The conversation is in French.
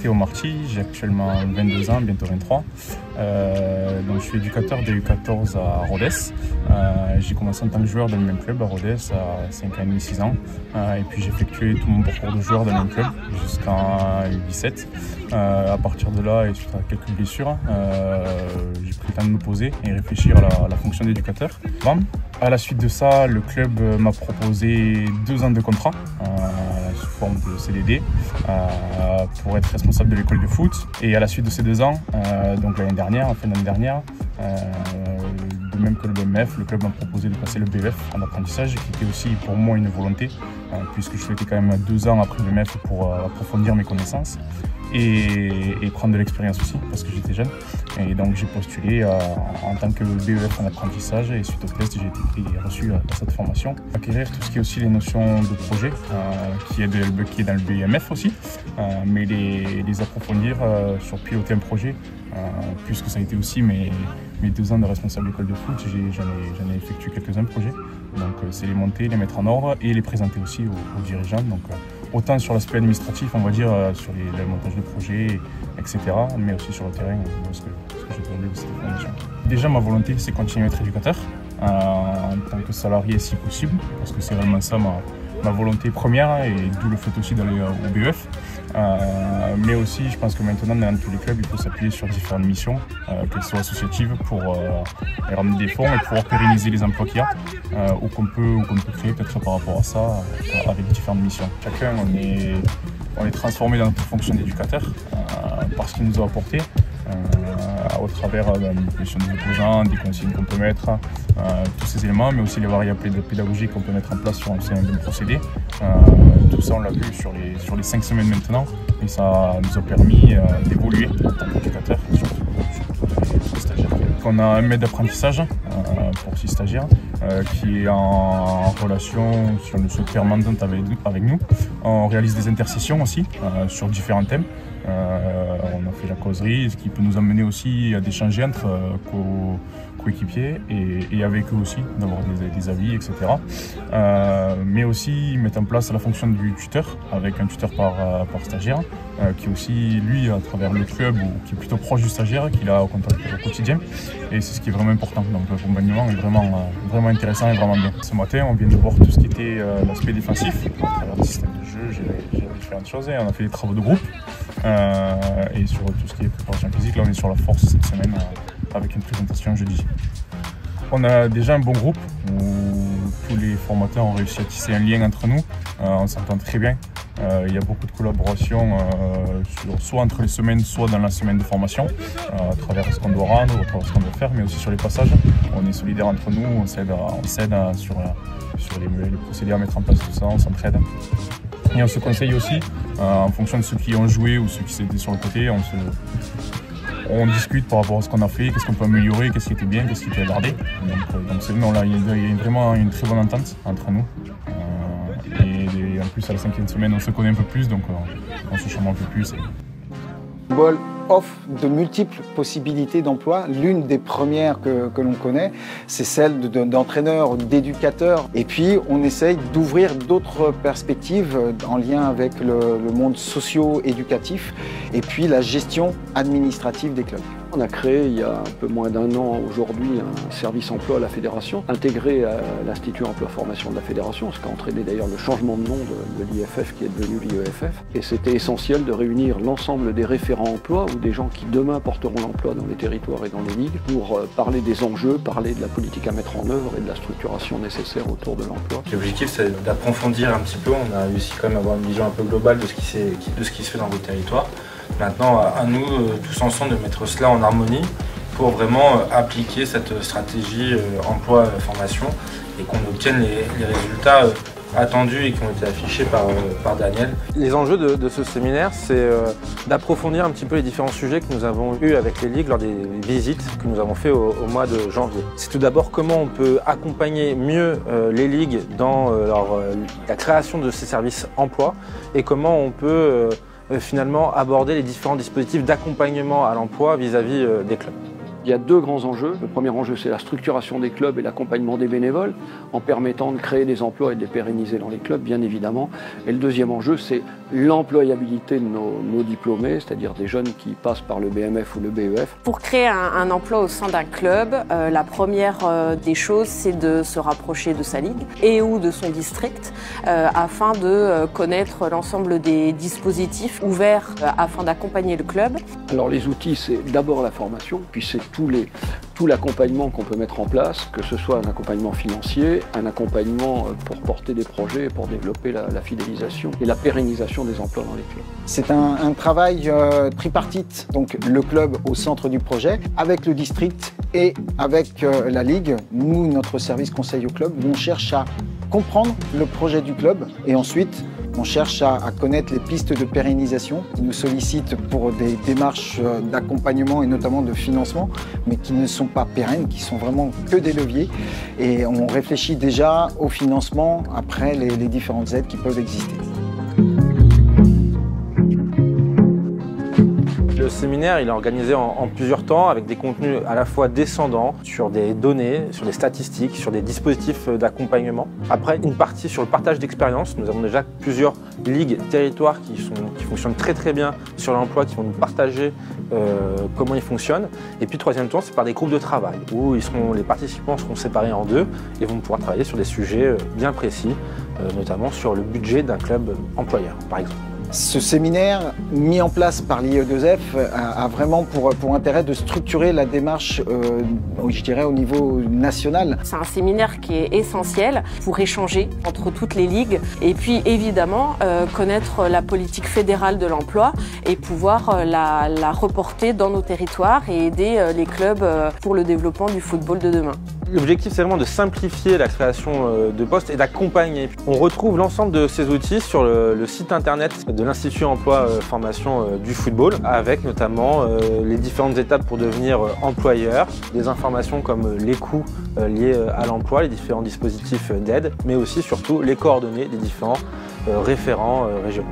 Théo Marty, j'ai actuellement 22 ans, bientôt 23. Donc je suis éducateur des U14 à Rodez. J'ai commencé en tant que joueur dans le même club à Rodez à 5 ans et demi, 6 ans. Et puis j'ai effectué tout mon parcours de joueur dans le même club jusqu'en U17. À partir de là, et suite à quelques blessures, j'ai pris le temps de me poser et réfléchir à la fonction d'éducateur. À la suite de ça, le club m'a proposé 2 ans de contrat sous forme de CDD pour être responsable de l'école de foot. Et à la suite de ces 2 ans, donc l'année dernière, en fin d'année dernière, de même que le BMF, le club m'a proposé de passer le BEF en apprentissage, qui était aussi pour moi une volonté, puisque je souhaitais quand même 2 ans après le BMF pour approfondir mes connaissances et prendre de l'expérience aussi, parce que j'étais jeune. Et donc j'ai postulé en tant que BEF en apprentissage, et suite au test, j'ai été reçu à cette formation. Acquérir tout ce qui est aussi les notions de projet, qui est dans le BMF aussi, mais les approfondir sur piloter un projet, puisque ça a été aussi mes 2 ans de responsable d'école de foot, j'en ai effectué quelques-uns projets. Donc c'est les monter, les mettre en ordre et les présenter aussi aux dirigeants. Donc autant sur l'aspect administratif, on va dire, sur le montage de projets, etc., mais aussi sur le terrain, ce que j'ai trouvé de cette formation. Déjà, ma volonté, c'est continuer à être éducateur en tant que salarié si possible, parce que c'est vraiment ça ma volonté première, et d'où le fait aussi d'aller au BEF. Mais aussi, je pense que maintenant, dans tous les clubs, il faut s'appuyer sur différentes missions, qu'elles soient associatives, pour ramener des fonds et pouvoir pérenniser les emplois qu'il y a, ou qu'on peut créer peut-être par rapport à ça, avec différentes missions. Chacun, on est transformé dans notre fonction d'éducateur par ce qu'il nous a apporté, au travers de la manipulation des opposants, des consignes qu'on peut mettre, tous ces éléments, mais aussi les variables pédagogiques qu'on peut mettre en place sur un certain procédé. Tout ça, on l'a vu sur les 5 semaines maintenant, et ça nous a permis d'évoluer en tant qu'éducateur, surtout les stagiaires. On a un maître d'apprentissage pour 6 stagiaires qui est en relation, si on le souhaite, permanente avec nous. On réalise des intercessions aussi sur différents thèmes. On a fait la causerie, ce qui peut nous amener aussi à d'échanger entre coéquipiers et avec eux aussi, d'avoir des avis, etc. Mais aussi mettre en place la fonction du tuteur, avec un tuteur par stagiaire, qui aussi, lui, à travers le club, ou qui est plutôt proche du stagiaire, qu'il a au contact au quotidien. Et c'est ce qui est vraiment important. Donc l'accompagnement est vraiment intéressant et vraiment bien. Ce matin, on vient de voir tout ce qui était l'aspect défensif, à travers le système de jeu, j'ai différentes choses, et on a fait des travaux de groupe. Et sur tout ce qui est préparation physique, là on est sur la force cette semaine avec une présentation jeudi. On a déjà un bon groupe où tous les formateurs ont réussi à tisser un lien entre nous, on s'entend très bien. Il y a beaucoup de collaboration, soit entre les semaines, soit dans la semaine de formation, à travers ce qu'on doit rendre, à travers ce qu'on doit faire, mais aussi sur les passages. On est solidaires entre nous, on s'aide sur les procédés à mettre en place, tout ça, on s'entraide. Et on se conseille aussi, en fonction de ceux qui ont joué ou ceux qui s'étaient sur le côté, on discute par rapport à ce qu'on a fait, qu'est-ce qu'on peut améliorer, qu'est-ce qui était bien, qu'est-ce qui était à garder. Donc c'est là, il y a vraiment une très bonne entente entre nous. Et en plus, à la 5e semaine, on se connaît un peu plus, donc on se chambre un peu plus. Le football offre de multiples possibilités d'emploi. L'une des premières que l'on connaît, c'est celle d'entraîneur, d'éducateur. Et puis, on essaye d'ouvrir d'autres perspectives en lien avec le monde socio-éducatif et puis la gestion administrative des clubs. On a créé il y a un peu moins d'1 an aujourd'hui un service emploi à la Fédération, intégré à l'Institut emploi-formation de la Fédération, ce qui a entraîné d'ailleurs le changement de nom de l'IFF qui est devenu l'IEFF. Et c'était essentiel de réunir l'ensemble des référents emploi ou des gens qui demain porteront l'emploi dans les territoires et dans les ligues pour parler des enjeux, parler de la politique à mettre en œuvre et de la structuration nécessaire autour de l'emploi. L'objectif, c'est d'approfondir un petit peu. On a réussi quand même à avoir une vision un peu globale de ce qui se fait dans vos territoires. Maintenant, à nous, tous ensemble, de mettre cela en harmonie pour vraiment appliquer cette stratégie emploi-formation et qu'on obtienne les résultats attendus et qui ont été affichés par Daniel. Les enjeux de ce séminaire, c'est d'approfondir un petit peu les différents sujets que nous avons eus avec les ligues lors des visites que nous avons fait au mois de janvier. C'est tout d'abord comment on peut accompagner mieux les ligues dans la création de ces services emploi et comment on peut finalement aborder les différents dispositifs d'accompagnement à l'emploi vis-à-vis des clubs. Il y a deux grands enjeux. Le premier enjeu, c'est la structuration des clubs et l'accompagnement des bénévoles, en permettant de créer des emplois et de les pérenniser dans les clubs, bien évidemment. Et le deuxième enjeu, c'est l'employabilité de nos diplômés, c'est-à-dire des jeunes qui passent par le BMF ou le BEF. Pour créer un emploi au sein d'un club, la première des choses, c'est de se rapprocher de sa ligue et ou de son district afin de connaître l'ensemble des dispositifs ouverts afin d'accompagner le club. Alors les outils, c'est d'abord la formation, puis c'est tout l'accompagnement qu'on peut mettre en place, que ce soit un accompagnement financier, un accompagnement pour porter des projets, pour développer la fidélisation et la pérennisation des emplois dans les clubs. C'est un travail tripartite, donc le club au centre du projet, avec le district et avec la ligue. Nous, notre service conseil au club, on cherche à comprendre le projet du club et ensuite on cherche à connaître les pistes de pérennisation. Ils nous sollicitent pour des démarches d'accompagnement et notamment de financement, mais qui ne sont pas pérennes, qui sont vraiment que des leviers. Et on réfléchit déjà au financement après les différentes aides qui peuvent exister. Le séminaire, il est organisé en plusieurs temps avec des contenus à la fois descendants sur des données, sur des statistiques, sur des dispositifs d'accompagnement. Après, une partie sur le partage d'expériences. Nous avons déjà plusieurs ligues, territoires qui fonctionnent très bien sur l'emploi, qui vont nous partager comment ils fonctionnent. Et puis, troisième temps, c'est par des groupes de travail où les participants seront séparés en deux et vont pouvoir travailler sur des sujets bien précis, notamment sur le budget d'un club employeur, par exemple. Ce séminaire mis en place par l'IE2F a vraiment pour intérêt de structurer la démarche, je dirais, au niveau national. C'est un séminaire qui est essentiel pour échanger entre toutes les ligues et puis évidemment connaître la politique fédérale de l'emploi et pouvoir la reporter dans nos territoires et aider les clubs pour le développement du football de demain. L'objectif, c'est vraiment de simplifier la création de postes et d'accompagner. On retrouve l'ensemble de ces outils sur le site internet de l'Institut Emploi Formation du football, avec notamment les différentes étapes pour devenir employeur, des informations comme les coûts liés à l'emploi, les différents dispositifs d'aide, mais aussi surtout les coordonnées des différents référents régionaux.